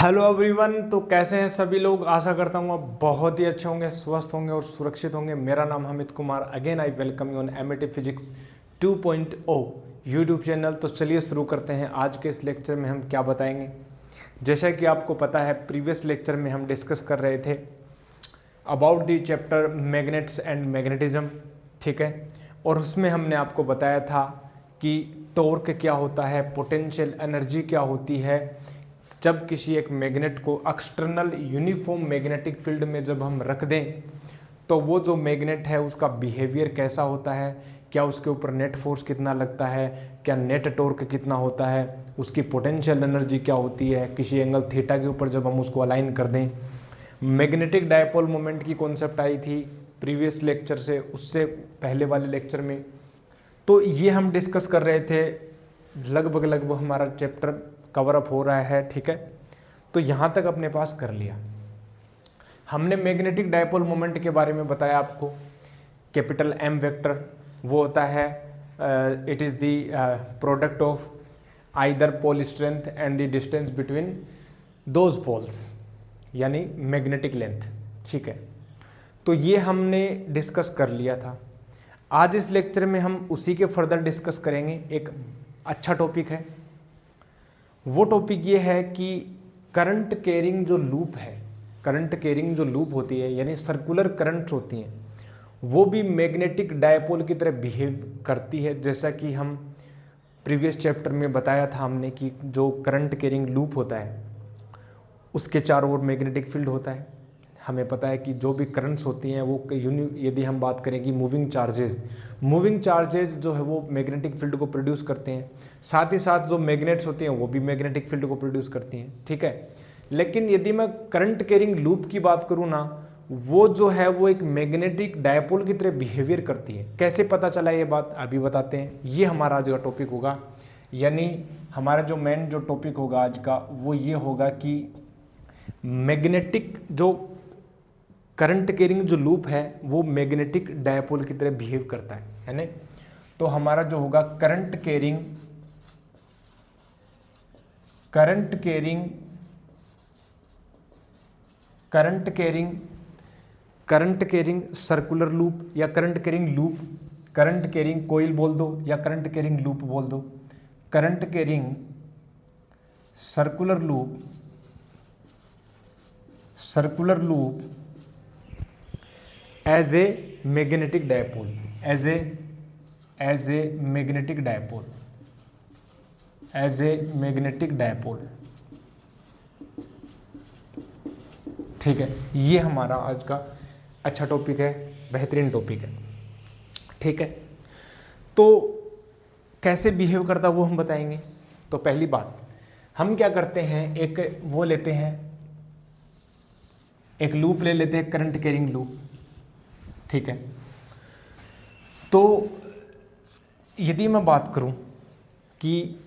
Hello everyone. तो कैसे हैं सभी लोग। आशा करता हूँ आप बहुत ही अच्छे होंगे, स्वस्थ होंगे और सुरक्षित होंगे। मेरा नाम Amit Kumar. Again I welcome you on MAT physics 2.0 YouTube channel. तो चलिए शुरू करते हैं। आज के इस लेक्चर में हम क्या बताएंगे। जैसा कि आपको पता है, प्रीवियस लेक्चर में हम डिस्कस कर रहे थे about the chapter magnets and magnetism, ठीक है। और उसमें हमने आपको बताया था कि टॉर्क क्या होता है, पोटेंशियल एनर्जी क्या होती है, जब किसी एक मैग्नेट को एक्सटर्नल यूनिफॉर्म मैग्नेटिक फील्ड में जब हम रख दें तो वो जो मैग्नेट है उसका बिहेवियर कैसा होता है, क्या उसके ऊपर नेट फोर्स कितना लगता है, क्या नेट टॉर्क कितना होता है, उसकी पोटेंशियल एनर्जी क्या होती है किसी एंगल थीटा के ऊपर जब हम उसको अलाइन कर दें। मैग्नेटिक डायपोल मोमेंट की कॉन्सेप्ट आई थी प्रीवियस लेक्चर से, उससे पहले वाले लेक्चर में। तो ये हम डिस्कस कर रहे थे। लगभग हमारा चैप्टर कवर अप हो रहा है, ठीक है। तो यहाँ तक अपने पास कर लिया हमने। मैग्नेटिक डायपोल मोमेंट के बारे में बताया आपको। कैपिटल एम वेक्टर वो होता है, it is the product of either pole strength and the distance between those poles, यानी मैग्नेटिक लेंथ, ठीक है। तो ये हमने डिस्कस कर लिया था। आज इस लेक्चर में हम उसी के फर्दर डिस्कस करेंगे। एक अच्छा टॉपिक है, वो टॉपिक ये है कि करंट कैरिंग जो लूप है, करंट कैरिंग जो लूप होती है यानी सर्कुलर करंट्स होती हैं, वो भी मैग्नेटिक डायपोल की तरह बिहेव करती है। जैसा कि हम प्रीवियस चैप्टर में बताया था हमने कि जो करंट कैरिंग लूप होता है उसके चारों ओर मैग्नेटिक फील्ड होता है। हमें पता है कि जो भी करंट्स होती हैं वो यदि हम बात करें कि मूविंग चार्जेज जो है वो मैग्नेटिक फील्ड को प्रोड्यूस करते हैं। साथ ही साथ जो मैग्नेट्स होती हैं वो भी मैग्नेटिक फील्ड को प्रोड्यूस करती हैं, ठीक है। लेकिन यदि मैं करंट कैरिंग लूप की बात करूँ ना, वो जो है वो एक मैग्नेटिक डायपोल की तरह बिहेवियर करती है। कैसे पता चला ये बात अभी बताते हैं। ये हमारा आज का टॉपिक होगा, यानी हमारा जो मेन जो टॉपिक होगा आज का वो ये होगा कि मैग्नेटिक जो करंट कैरिंग जो लूप है वो मैग्नेटिक डायपोल की तरह बिहेव करता है ना। तो हमारा जो होगा करंट कैरिंग सर्कुलर लूप या current carrying loop, current carrying coil बोल दो या करंट कैरिंग लूप बोल दो। Current carrying circular loop as a magnetic dipole, as a magnetic dipole, ठीक है। ये हमारा आज का अच्छा टॉपिक है, बेहतरीन टॉपिक है, ठीक है। तो कैसे बिहेव करता वो हम बताएंगे। तो पहली बात हम क्या करते हैं, एक वो लेते हैं, एक लूप ले लेते हैं, करंट कैरिंग लूप, ठीक है। तो यदि मैं बात करूं कि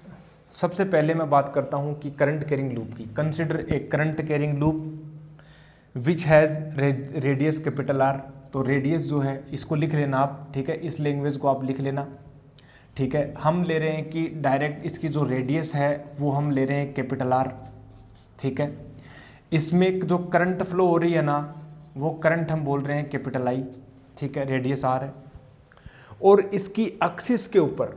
सबसे पहले मैं बात करता हूं कि करंट कैरिंग लूप की। Consider a current carrying loop which has radius capital R. तो रेडियस जो है इसको लिख लेना आप, ठीक है। इस लैंग्वेज को आप लिख लेना, ठीक है। हम ले रहे हैं कि डायरेक्ट इसकी जो रेडियस है वो हम ले रहे हैं कैपिटल आर, ठीक है। इसमें जो करंट फ्लो हो रही है ना, वो करंट हम बोल रहे हैं कैपिटल आई, ठीक है। रेडियस आर है। और इसकी एक्सिस के ऊपर,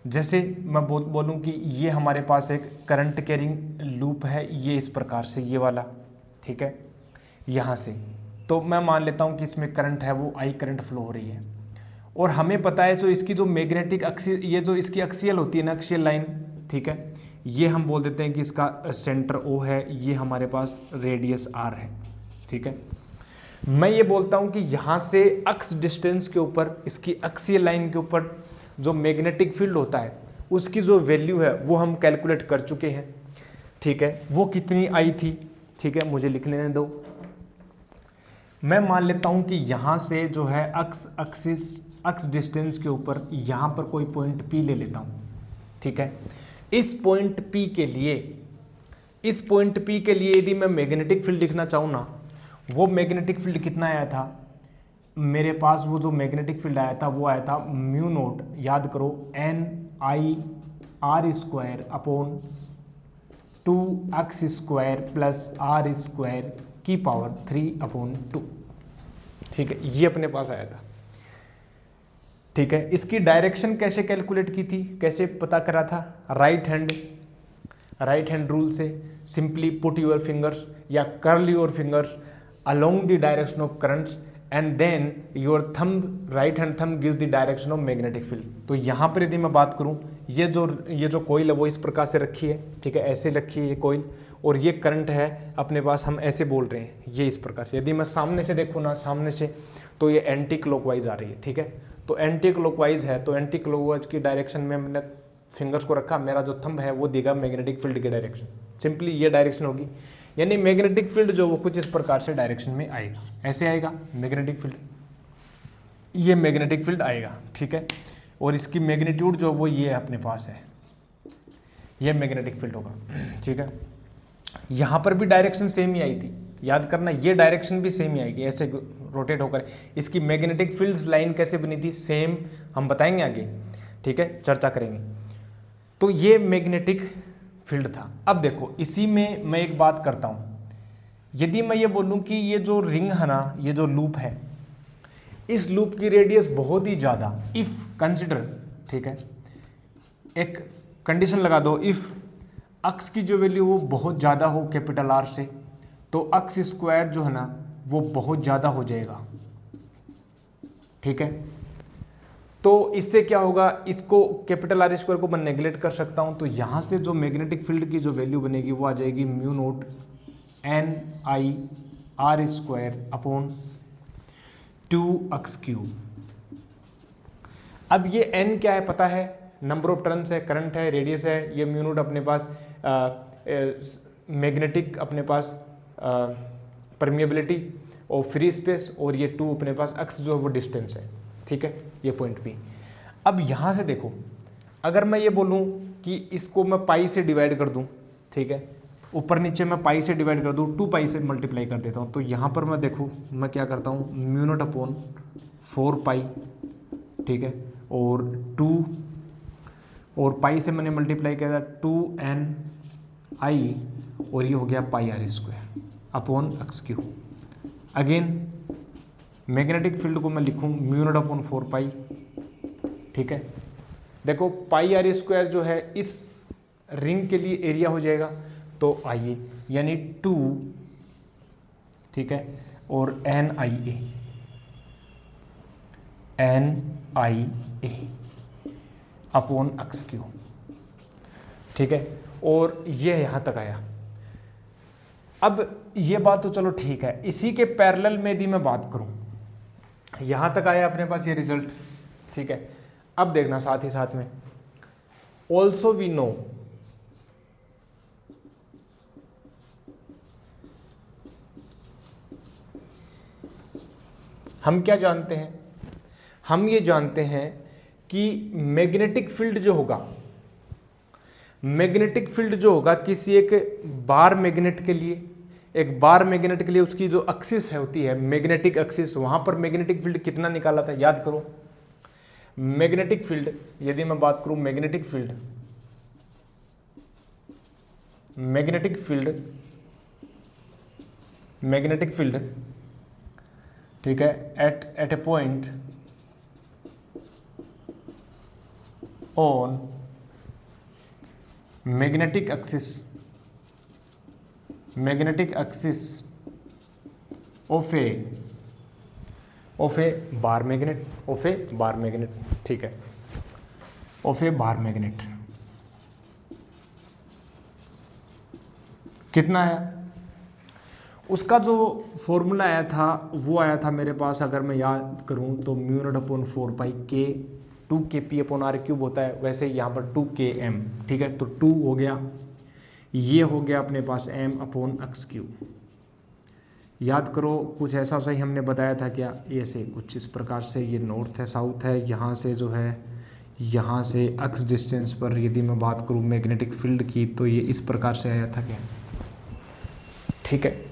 जैसे मैं बोलूं कि ये हमारे पास एक करंट कैरिंग लूप है, ये इस प्रकार से ये वाला, ठीक है, यहाँ से। तो मैं मान लेता हूँ कि इसमें करंट है वो आई करंट फ्लो हो रही है। और हमें पता है जो इसकी जो मैग्नेटिक एक्सियल, ये जो इसकी एक्सियल होती है ना, एक्सियल लाइन, ठीक है, ये हम बोल देते हैं कि इसका सेंटर ओ है, ये हमारे पास रेडियस आर है, ठीक है। मैं ये बोलता हूं कि यहां से एक्स डिस्टेंस के ऊपर, इसकी एक्सियल लाइन के ऊपर जो मैग्नेटिक फील्ड होता है उसकी जो वैल्यू है वो हम कैलकुलेट कर चुके हैं, ठीक है। वो कितनी आई थी, ठीक है, मुझे लिख लेने दो। मैं मान लेता हूं कि यहां से जो है एक्स डिस्टेंस के ऊपर यहां पर कोई पॉइंट पी ले लेता हूं, ठीक है। इस पॉइंट पी के लिए यदि मैं मैग्नेटिक फील्ड लिखना चाहूं ना, वो मैग्नेटिक फील्ड कितना आया था मेरे पास, वो जो मैग्नेटिक फील्ड आया था वो आया था म्यू नोट, याद करो, NIR² upon 2x² plus r² की पावर 3/2। ठीक है, ये अपने पास आया था। ठीक है, इसकी डायरेक्शन कैसे कैलकुलेट की थी, कैसे पता करा था? राइट हैंड रूल से। सिंपली पुट योर फिंगर्स या curl your fingers along the direction of currents and then your thumb, right hand thumb gives the direction of magnetic field. तो यहाँ पर यदि मैं बात करूँ, ये जो कोइल है वो इस प्रकार से रखी है। ठीक है, ऐसे रखी है ये कोइल, और ये करंट है अपने पास, हम ऐसे बोल रहे हैं ये इस प्रकार से। यदि मैं सामने से देखूँ ना, सामने से, तो ये एंटी क्लॉकवाइज आ रही है। ठीक है, तो एंटी क्लॉकवाइज है, तो एंटी क्लॉकवाइज की डायरेक्शन में मैंने फिंगर्स को रखा, मेरा जो थंब है वो देगा मैग्नेटिक फील्ड की डायरेक्शन। सिंपली ये डायरेक्शन होगी, यानी मैग्नेटिक फील्ड जो वो कुछ इस प्रकार से डायरेक्शन में आएगा, ऐसे आएगा मैग्नेटिक फील्ड, ये मैग्नेटिक फील्ड आएगा। ठीक है, और इसकी मैग्नीट्यूड जो वो ये अपने पास है, ये मैग्नेटिक फील्ड होगा। ठीक है, यहाँ पर भी डायरेक्शन सेम ही आई थी, याद करना, ये डायरेक्शन भी सेम ही आएगी, ऐसे रोटेट होकर। इसकी मैग्नेटिक फील्ड्स लाइन कैसे बनी थी, सेम, हम बताएंगे आगे। ठीक है, चर्चा करेंगे। तो ये मैग्नेटिक फील्ड था। अब देखो, इसी में मैं एक बात करता हूं, यदि मैं ये बोलूं कि ये जो रिंग है ना, ये जो लूप है, इस लूप की रेडियस बहुत ही ज्यादा, इफ कंसिडर, ठीक है, एक कंडीशन लगा दो, इफ अक्स की जो वैल्यू वो बहुत ज्यादा हो कैपिटल आर से, तो x² जो है ना वो बहुत ज्यादा हो जाएगा। ठीक है, तो इससे क्या होगा, इसको कैपिटल R² को मैं नेग्लेक्ट कर सकता हूं, तो यहां से जो मैग्नेटिक फील्ड की जो वैल्यू बनेगी वो आ जाएगी μ0 NIR² अपॉन 2x³। अब ये n क्या है पता है, नंबर ऑफ टर्न्स है, करंट है, रेडियस है, ये μ0 अपने पास मैग्नेटिक अपने पास परमिएबिलिटी और फ्री स्पेस, और ये 2 अपने पास x जो है वो डिस्टेंस है। ठीक है, ये पॉइंट भी। अब यहां से देखो, अगर मैं ये बोलूं कि इसको मैं पाई से डिवाइड कर दूं, ठीक है, ऊपर नीचे मैं पाई से डिवाइड कर दूं, 2 पाई से मल्टीप्लाई कर देता हूं, तो यहां पर मैं देखूं, मैं क्या करता हूं, μ0 अपॉन 4 पाई, ठीक है, और 2, और पाई से मैंने मल्टीप्लाई किया था 2NI, और ये हो गया πr² upon x³। Again magnetic field को मैं लिखूं μ0 अपॉन 4 पाई। ठीक है, देखो πr² जो है इस रिंग के लिए एरिया हो जाएगा, तो आइए, यानी 2, ठीक है, और NIA अपॉन x³। ठीक है, और ये यहां तक आया। अब ये बात तो चलो ठीक है, इसी के पैरेलल में यदि मैं बात करूं, यहां तक आया अपने पास ये रिजल्ट। ठीक है, अब देखना साथ ही साथ में, ऑल्सो वी नो, हम क्या जानते हैं, हम ये जानते हैं कि मैग्नेटिक फील्ड जो होगा, मैग्नेटिक फील्ड जो होगा किसी एक बार मैग्नेट के लिए, एक बार मैग्नेट के लिए उसकी जो एक्सिस है होती है मैग्नेटिक एक्सिस, वहां पर मैग्नेटिक फील्ड कितना निकाला था, याद करो। मैग्नेटिक फील्ड, यदि मैं बात करूं magnetic field, magnetic field, magnetic field, ठीक है, at a point on magnetic axis, magnetic axis of a bar magnet, of a bar magnet, ठीक है, ऑफ ए बार मैग्नेट। कितना आया, उसका जो फॉर्मूला आया था वो आया था मेरे पास, अगर मैं याद करूं तो μ0 अपॉन 4 पाई k 2kp अपॉन r³ होता है, वैसे यहाँ पर 2km। ठीक है, तो 2 हो गया, ये हो गया अपने पास m अपॉन x³। याद करो, कुछ ऐसा सही हमने बताया था क्या, ऐसे कुछ इस प्रकार से, ये नॉर्थ है, साउथ है, यहाँ से जो है, यहाँ से x डिस्टेंस पर यदि मैं बात करूँ मैग्नेटिक फील्ड की, तो ये इस प्रकार से आया था क्या। ठीक है,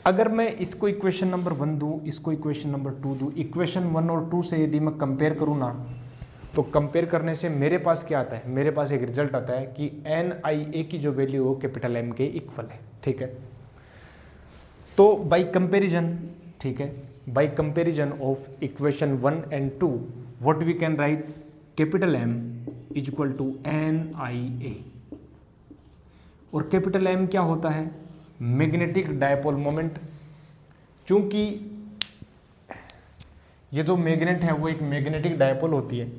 अगर मैं इसको इक्वेशन नंबर 1 दूँ, इसको इक्वेशन नंबर 2 दूँ, इक्वेशन 1 और 2 से यदि मैं कंपेयर करूँ ना, तो कंपेयर करने से मेरे पास क्या आता है, मेरे पास एक रिजल्ट आता है कि NIA की जो वैल्यू हो कैपिटल M के इक्वल है। ठीक है, तो बाई कंपेरिजन, ठीक है, by comparison of equation 1 and 2 what we can write, capital M is equal to NIA। और कैपिटल M क्या होता है, मैग्नेटिक डायपोल मोमेंट। चूंकि ये जो मैग्नेट है वो एक मैग्नेटिक डायपोल होती है,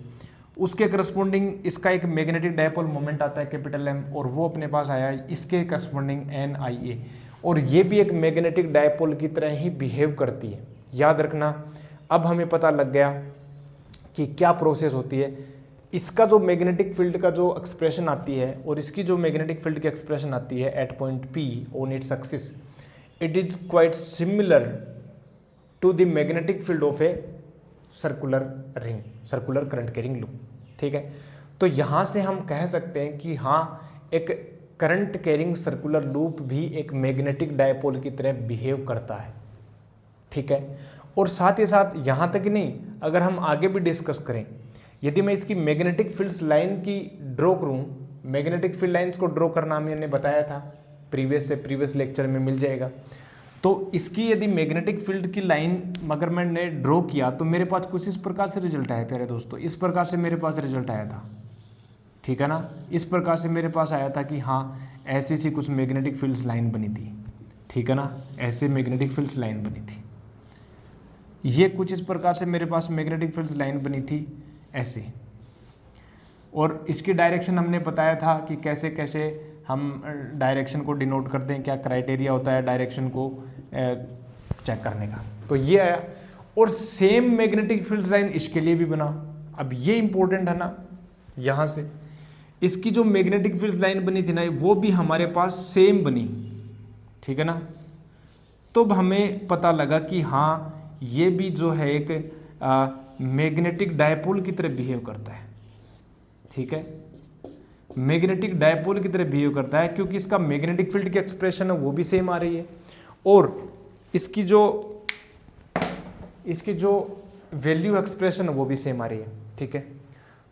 उसके करस्पॉन्डिंग इसका एक मैग्नेटिक डायपोल मोमेंट आता है कैपिटल M, और वो अपने पास आया है इसके करस्पॉन्डिंग NIA, और ये भी एक मैग्नेटिक डायपोल की तरह ही बिहेव करती है। याद रखना, अब हमें पता लग गया कि क्या प्रोसेस होती है। इसका जो मैग्नेटिक फील्ड का जो एक्सप्रेशन आती है और इसकी जो मैग्नेटिक फील्ड की एक्सप्रेशन आती है at point P on its axis, it is quite similar to the magnetic field of a circular ring, circular current carrying loop. ठीक है, तो यहां से हम कह सकते हैं कि हाँ, एक करंट कैरिंग सर्कुलर लूप भी एक मैग्नेटिक डायपोल की तरह बिहेव करता है। ठीक है, और साथ ही साथ यहां तक ही नहीं, अगर हम आगे भी डिस्कस करें, यदि मैं इसकी मैग्नेटिक फील्ड्स लाइन की ड्रॉ करूं, मैग्नेटिक फील्ड लाइंस को ड्रॉ करना मैंने बताया था प्रीवियस लेक्चर में मिल जाएगा। तो इसकी यदि मैग्नेटिक फील्ड की लाइन अगर मैंने ड्रॉ किया तो मेरे पास कुछ इस प्रकार से रिजल्ट आया प्यारे दोस्तों, इस प्रकार से मेरे पास रिजल्ट आया था। ठीक है ना, इस प्रकार से मेरे पास आया था कि हाँ, ऐसी सी कुछ मैग्नेटिक फील्ड्स लाइन बनी थी। ठीक है ना, ऐसे मैग्नेटिक फील्ड्स लाइन बनी थी, ये कुछ इस प्रकार से मेरे पास मैग्नेटिक फील्ड्स लाइन बनी थी ऐसे। और इसकी डायरेक्शन हमने बताया था कि कैसे कैसे हम डायरेक्शन को डिनोट करते हैं, क्या क्राइटेरिया होता है डायरेक्शन को चेक करने का। तो ये आया, और सेम मैग्नेटिक फील्ड लाइन इसके लिए भी बना। अब ये इंपॉर्टेंट है ना, यहां से इसकी जो मैग्नेटिक फील्ड लाइन बनी थी ना, वो भी हमारे पास सेम बनी। ठीक है ना, तो अब हमें पता लगा कि हाँ, ये भी जो है एक मैग्नेटिक डायपोल की तरह बिहेव करता है। ठीक है, मैग्नेटिक डायपोल की तरह बिहेव करता है, क्योंकि इसका मैग्नेटिक फील्ड की एक्सप्रेशन है वो भी सेम आ रही है, और इसकी जो वैल्यू एक्सप्रेशन है वो भी सेम आ रही है। ठीक है,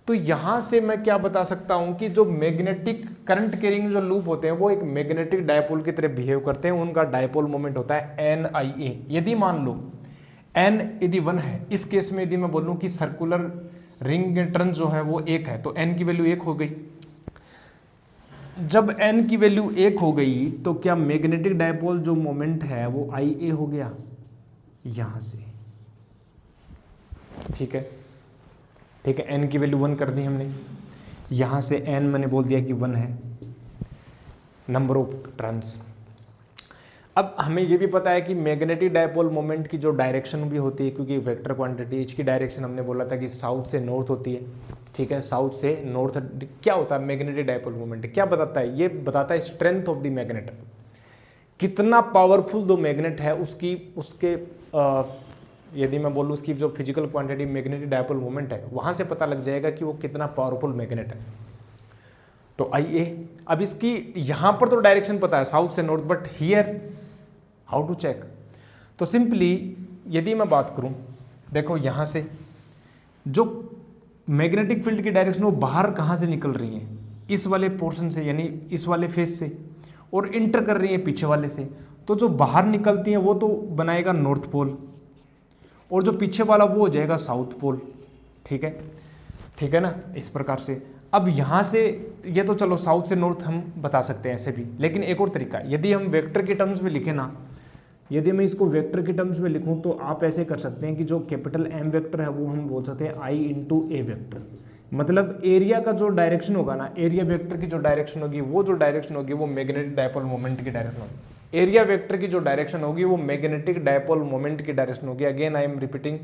तो यहां से मैं क्या बता सकता हूं कि जो मैग्नेटिक करंट कैरिंग जो लूप होते हैं वो एक मैग्नेटिक डायपोल की तरह बिहेव करते हैं, उनका डायपोल मोमेंट होता है NIA। यदि मान लो N यदि 1 है, इस केस में यदि मैं बोलूं कि सर्कुलर रिंग टर्न जो है वो 1 है, तो N की वैल्यू 1 हो गई। जब N की वैल्यू 1 हो गई तो क्या मैग्नेटिक डायपोल जो मोमेंट है वो IA हो गया यहां से। ठीक है, ठीक है, N की वैल्यू 1 कर दी हमने, यहां से N मैंने बोल दिया कि 1 है नंबर ऑफ टर्न्स। अब हमें यह भी पता है कि मैग्नेटिक डायपोल मोमेंट की जो डायरेक्शन भी होती है, क्योंकि वेक्टर क्वांटिटी, इसकी डायरेक्शन हमने बोला था कि साउथ से नॉर्थ होती है। ठीक है, साउथ से नॉर्थ क्या होता है मैग्नेटिक डायपोल मोमेंट, क्या बताता है, ये बताता है स्ट्रेंथ ऑफ द मैग्नेट, कितना पावरफुल दो मैग्नेट है उसके यदि मैं बोलूँ उसकी जो physical quantity magnetic dipole moment है, वहां से पता लग जाएगा कि वो कितना पावरफुल मैग्नेट है। तो IA, अब इसकी यहां पर तो डायरेक्शन पता है साउथ से north, but here how to check. तो सिंपली यदि मैं बात करूं, देखो यहां से जो मैग्नेटिक फील्ड की डायरेक्शन वो बाहर कहां से निकल रही है, इस वाले पोर्शन से, यानी इस वाले फेस से, और इंटर कर रही है पीछे वाले से। तो जो बाहर निकलती है वो तो बनाएगा नॉर्थ पोल, और जो पीछे वाला वो हो जाएगा साउथ पोल। ठीक है, ठीक है ना, इस प्रकार से। अब यहां से ये तो चलो साउथ से नॉर्थ हम बता सकते हैं ऐसे भी, लेकिन एक और तरीका, यदि हम वेक्टर के टर्म्स में लिखें ना, यदि मैं इसको वेक्टर के टर्म्स में लिखूं तो आप ऐसे कर सकते हैं कि जो कैपिटल M वेक्टर है वो हम बोल सकते हैं I इंटू A वेक्टर। मतलब एरिया का जो डायरेक्शन होगा ना, एरिया वेक्टर की जो डायरेक्शन होगी, वो जो डायरेक्शन होगी वो मैग्नेटिक डायपोल मोमेंट की डायरेक्शन होगी। एरिया वेक्टर की जो डायरेक्शन होगी वो मैग्नेटिक डायपोल मोमेंट की डायरेक्शन होगी। Again I am repeating,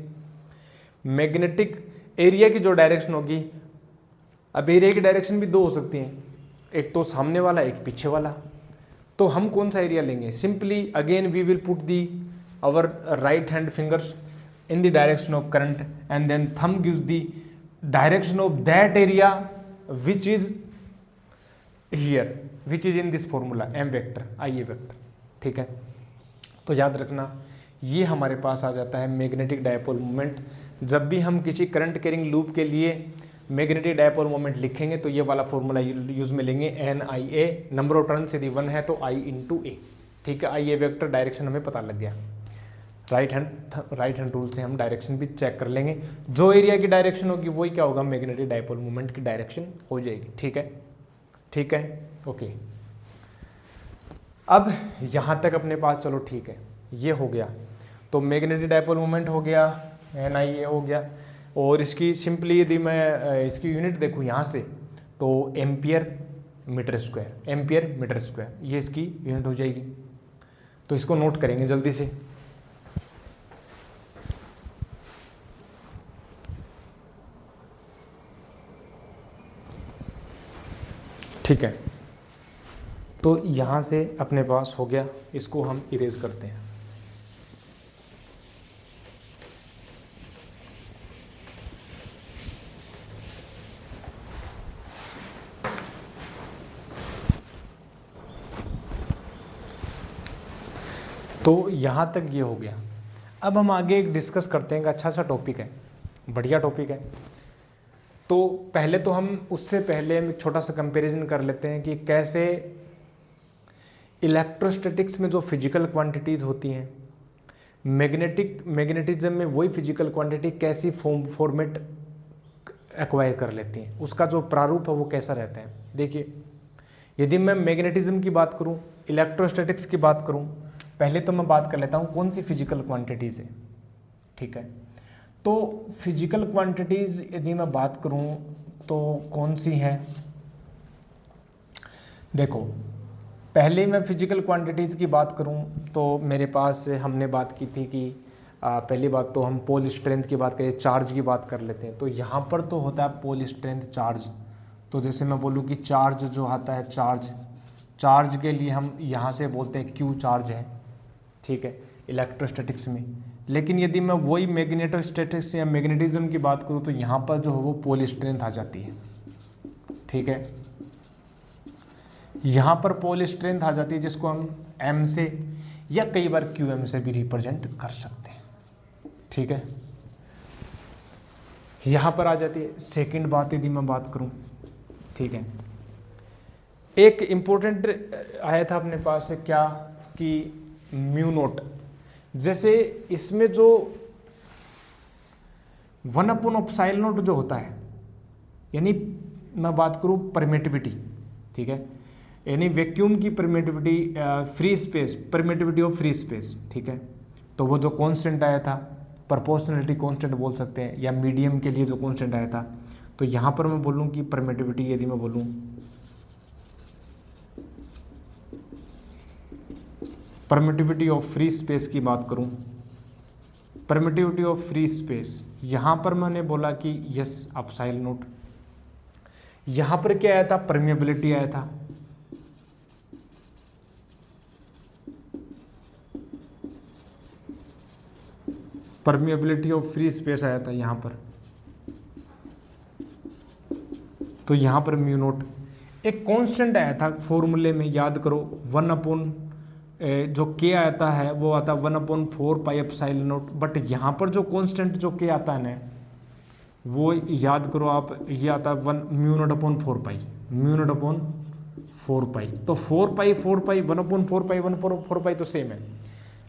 magnetic area की जो डायरेक्शन होगी, अब एरिया की डायरेक्शन भी दो हो सकती हैं, एक तो सामने वाला, एक पीछे वाला। तो हम कौन सा एरिया लेंगे, simply again we will put the our right hand fingers in the direction of current and then thumb gives the direction of that area which is here, which is in this formula M vector IA vector। ठीक है, तो याद रखना ये हमारे पास आ जाता है magnetic dipole moment. जब भी हम किसी करंट कैरिंग लूप के लिए मैग्नेटिक डायपोल मोमेंट लिखेंगे तो ये वाला फॉर्मूला यूज में लेंगे, NIA, नंबर ऑफ टर्न्स यदि 1 है तो I इंटू ए, ठीक है। आई ए वेक्टर डायरेक्शन हमें पता लग गया, राइट हैंड रूल से हम डायरेक्शन भी चेक कर लेंगे। जो एरिया की डायरेक्शन होगी वही क्या होगा, मैग्नेटिक डायपोल मोमेंट की डायरेक्शन हो जाएगी, ठीक है, ठीक है, ओके। अब यहाँ तक अपने पास चलो ठीक है, ये हो गया। तो मैग्नेटिक डायपोल मोमेंट हो गया, NIA हो गया, और इसकी सिंपली यदि मैं इसकी यूनिट देखूँ यहाँ से तो ampere metre square, ampere metre square, ये इसकी यूनिट हो जाएगी। तो इसको नोट करेंगे जल्दी से। ठीक है, तो यहाँ से अपने पास हो गया, इसको हम इरेज करते हैं। तो यहाँ तक ये हो गया। अब हम आगे एक डिस्कस करते हैं, अच्छा सा टॉपिक है, बढ़िया टॉपिक है। तो पहले तो हम उससे पहले हम एक छोटा सा कंपैरिजन कर लेते हैं कि कैसे इलेक्ट्रोस्टैटिक्स में जो फिजिकल क्वांटिटीज़ होती हैं, मैग्नेटिज्म में वही फिजिकल क्वांटिटी कैसी फॉर्मेट एक्वायर कर लेती हैं, उसका जो प्रारूप है वो कैसा रहता है। देखिए, यदि मैं मैग्नेटिज्म की बात करूं, इलेक्ट्रोस्टैटिक्स की बात करूं, पहले तो मैं बात कर लेता हूं कौन सी फिजिकल क्वांटिटीज़ है, ठीक है। तो फिजिकल क्वांटिटीज़ यदि मैं बात करूं तो कौन सी हैं, देखो पहले मैं फिजिकल क्वांटिटीज़ की बात करूं तो मेरे पास हमने बात की थी कि पहली बात तो हम पोल स्ट्रेंथ की बात करें, चार्ज की बात कर लेते हैं। तो यहाँ पर तो होता है पोल स्ट्रेंथ चार्ज। तो जैसे मैं बोलूँ कि चार्ज जो आता है, चार्ज के लिए हम यहाँ से बोलते हैं क्यू चार्ज है, ठीक है, इलेक्ट्रोस्टैटिक्स में। लेकिन यदि मैं वही मैग्नेटोस्टैटिक्स या मैग्नेटिज्म की बात करूँ तो यहाँ पर जो है वो पोल स्ट्रेंथ आ जाती है, ठीक है। यहाँ पर पोल स्ट्रेंथ आ जाती है जिसको हम M से या कई बार QM से भी रिप्रेजेंट कर सकते हैं, ठीक है, यहाँ पर आ जाती है। सेकंड बात यदि मैं बात करूँ, ठीक है, एक इम्पोर्टेंट आया था अपने पास से क्या कि म्यू नोट, जैसे इसमें जो 1/ε नोट जो होता है, यानी मैं बात करूं परमिटिविटी, ठीक है, यानी वैक्यूम की permittivity, free space, permittivity of free space, ठीक है। तो वो जो कांस्टेंट आया था, प्रोपोर्शनलिटी कांस्टेंट बोल सकते हैं, या मीडियम के लिए जो कांस्टेंट आया था, तो यहाँ पर मैं बोलूँ कि परमिटिविटी, यदि मैं बोलूँ परमिटिविटी ऑफ फ्री स्पेस की बात करूं, परमिटिविटी ऑफ फ्री स्पेस, यहां पर मैंने बोला कि यस एप्सिलॉन नोट। यहां पर क्या आया था, परमिएबिलिटी आया था, परमिएबिलिटी ऑफ फ्री स्पेस आया था यहां पर। तो यहां पर म्यू नोट एक कांस्टेंट आया था फॉर्मूले में, याद करो 1 जो के आता है वो आता है 1/4 पाई एप्सिलॉन नोट। बट यहाँ पर जो कांस्टेंट जो के आता है ना, वो याद करो आप, ये आता है 1 म्यू नोट अपॉन 4 पाई, म्यू नोट अपॉन 4 पाई। तो 4 पाई 1/4 पाई 1/4 पाई तो सेम है,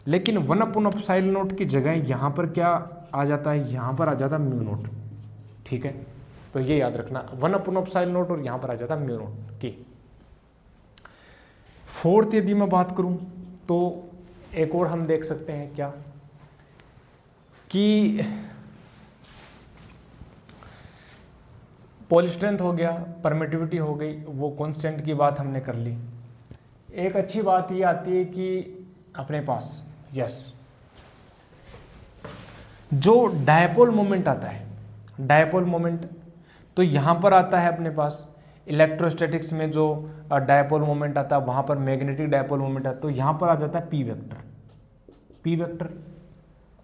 लेकिन 1/एप्सिलॉन नोट की जगह यहाँ पर क्या आ जाता है, यहाँ पर आ जाता है म्यू नोट, ठीक है। तो ये याद रखना, 1/एप्सिलॉन नोट और यहाँ पर आ जाता है म्यू नोट की। फोर्थ यदि मैं बात करूं तो एक और हम देख सकते हैं क्या कि पोल स्ट्रेंथ हो गया, परमिटिविटी हो गई, वो कांस्टेंट की बात हमने कर ली। एक अच्छी बात ये आती है कि अपने पास यस जो डायपोल मोमेंट आता है, डायपोल मोमेंट, तो यहां पर आता है अपने पास इलेक्ट्रोस्टैटिक्स में जो डायपोल मोमेंट आता है वहां पर मैग्नेटिक डायपोल मोमेंट आता है। तो यहां पर आ जाता है P vector, P vector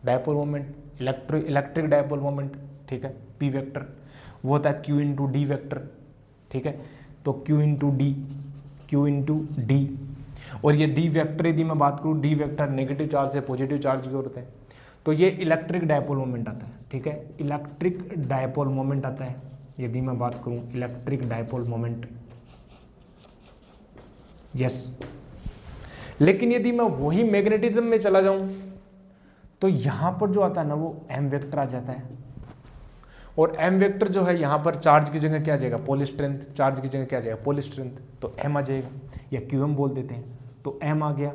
dipole moment, electric dipole moment, ठीक है, पी वेक्टर वो होता है क्यू इंटू डी वेक्टर, ठीक है। तो क्यू इंटू डी, और ये डी वेक्टर यदि मैं बात करूँ, डी वेक्टर नेगेटिव चार्ज से पॉजिटिव चार्ज की ओर होता है। तो ये इलेक्ट्रिक डायपोल मोमेंट आता है, ठीक है, इलेक्ट्रिक डायपोल मोमेंट आता है, यदि मैं बात करूं इलेक्ट्रिक डायपोल मोमेंट, यस। लेकिन यदि मैं वही मैग्नेटिज्म में चला जाऊं तो यहां पर जो आता है ना वो एम वेक्टर आ जाता है, और एम वेक्टर जो है यहां पर चार्ज की जगह क्या आ जाएगा, पोल स्ट्रेंथ, चार्ज की जगह क्या आ जाएगा, पोल स्ट्रेंथ, तो एम आ जाएगा, या क्यू एम बोल देते हैं, तो एम आ गया।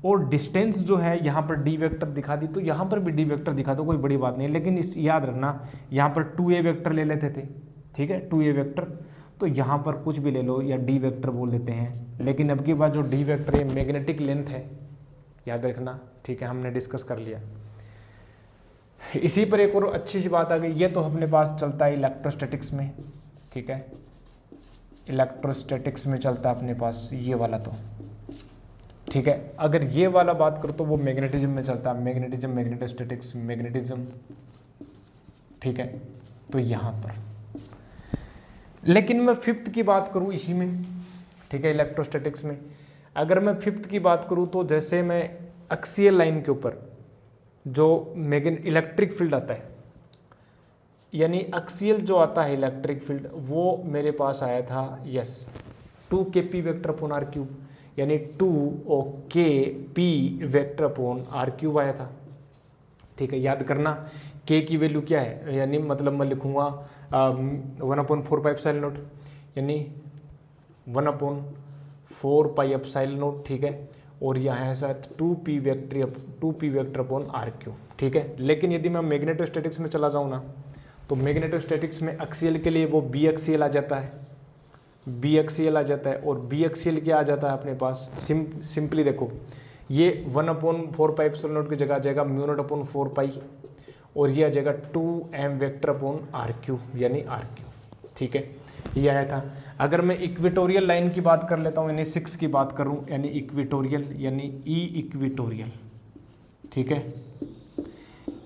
और डिस्टेंस जो है यहाँ पर डी वेक्टर दिखा दी, तो यहाँ पर भी डी वेक्टर दिखा दो, कोई बड़ी बात नहीं, लेकिन इस याद रखना यहाँ पर 2a वेक्टर ले लेते थे, ठीक है, 2a वेक्टर, तो यहाँ पर कुछ भी ले लो या डी वेक्टर बोल देते हैं, लेकिन अब की बात जो डी वेक्टर है मैग्नेटिक लेंथ है, याद रखना, ठीक है, हमने डिस्कस कर लिया। इसी पर एक और अच्छी सी बात आ गई, ये तो अपने पास चलता है इलेक्ट्रोस्टैटिक्स में, ठीक है, इलेक्ट्रोस्टैटिक्स में चलता है अपने पास ये वाला, तो ठीक है। अगर ये वाला बात करो तो वो मैग्नेटिज्म में चलता है, मैग्नेटिज्म, मैग्नेटोस्टैटिक्स, मैग्नेटिज्म, ठीक है, तो यहाँ पर। लेकिन मैं फिफ्थ की बात करूँ इसी में, ठीक है, इलेक्ट्रोस्टैटिक्स में, अगर मैं फिफ्थ की बात करूँ तो जैसे मैं एक्सियल लाइन के ऊपर जो इलेक्ट्रिक फील्ड आता है, यानी एक्सियल जो आता है इलेक्ट्रिक फील्ड, वो मेरे पास आया था, yes, 2kp vector upon are cube, यानी 2kp vector upon are cube आया था, ठीक है। याद करना k की वैल्यू क्या है, यानी मतलब मैं लिखूंगा 1/4πε0, यानी 1/4πε0, ठीक है, और यहाँ है sir 2p vector upon are cube, ठीक है। लेकिन यदि मैं मैग्नेटोस्टैटिक्स में चला जाऊँ ना, तो मैग्नेटोस्टैटिक्स में एक्सियल के लिए वो बी एक्सियल आ जाता है, बी एक्सियल आ जाता है, और बी एक्सियल क्या आ जाता है अपने पास, सिंपली देखो, ये 1/4πε0 की जगह आ जाएगा μ0/4π, और ये आ जाएगा 2m vector upon are cube, यानी आर क्यूब, ठीक है, ये आया था। अगर मैं इक्वेटोरियल लाइन की बात कर लेता हूँ, यानी 6 की बात करूँ, यानी इक्वेटोरियल, यानी ई इक्वेटोरियल, ठीक है,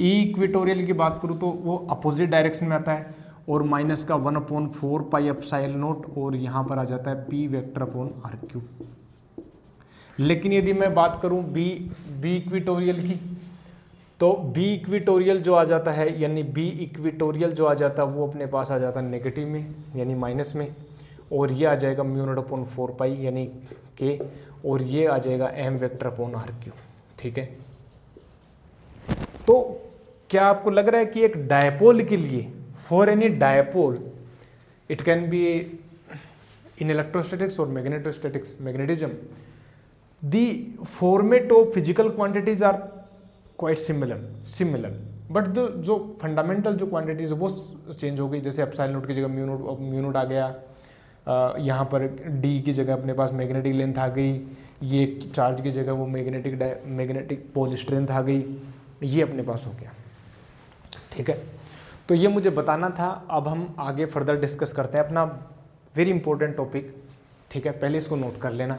ई इक्वेटोरियल की बात करूँ तो वो अपोजिट डायरेक्शन में आता है, और माइनस का 1/4πε0, और यहाँ पर आ जाता है p vector upon are cube. लेकिन यदि मैं बात करूँ बी इक्वेटोरियल की, तो बी इक्वेटोरियल जो आ जाता है, यानी बी इक्वेटोरियल जो आ जाता है वो अपने पास आ जाता है नेगेटिव में, यानी माइनस में, और ये आ जाएगा μ0/4π, यानी k, और ये आ जाएगा m vector upon are cube, ठीक है। तो क्या आपको लग रहा है कि एक डायपोल के लिए, for any dipole, it can be in electrostatics और magnetostatics, magnetism, the format of physical quantities are quite similar, but जो फंडामेंटल जो क्वांटिटीज है वो चेंज हो गई। जैसे एप्सिलॉन नोट की जगह म्यू नोट आ गया, यहाँ पर डी की जगह अपने पास मैग्नेटिक लेंथ आ गई, ये चार्ज की जगह वो मैग्नेटिक पोल स्ट्रेंथ आ गई, ये अपने पास हो गया, ठीक है। तो ये मुझे बताना था। अब हम आगे फर्दर डिस्कस करते हैं अपना वेरी इंपॉर्टेंट टॉपिक, ठीक है, पहले इसको नोट कर लेना।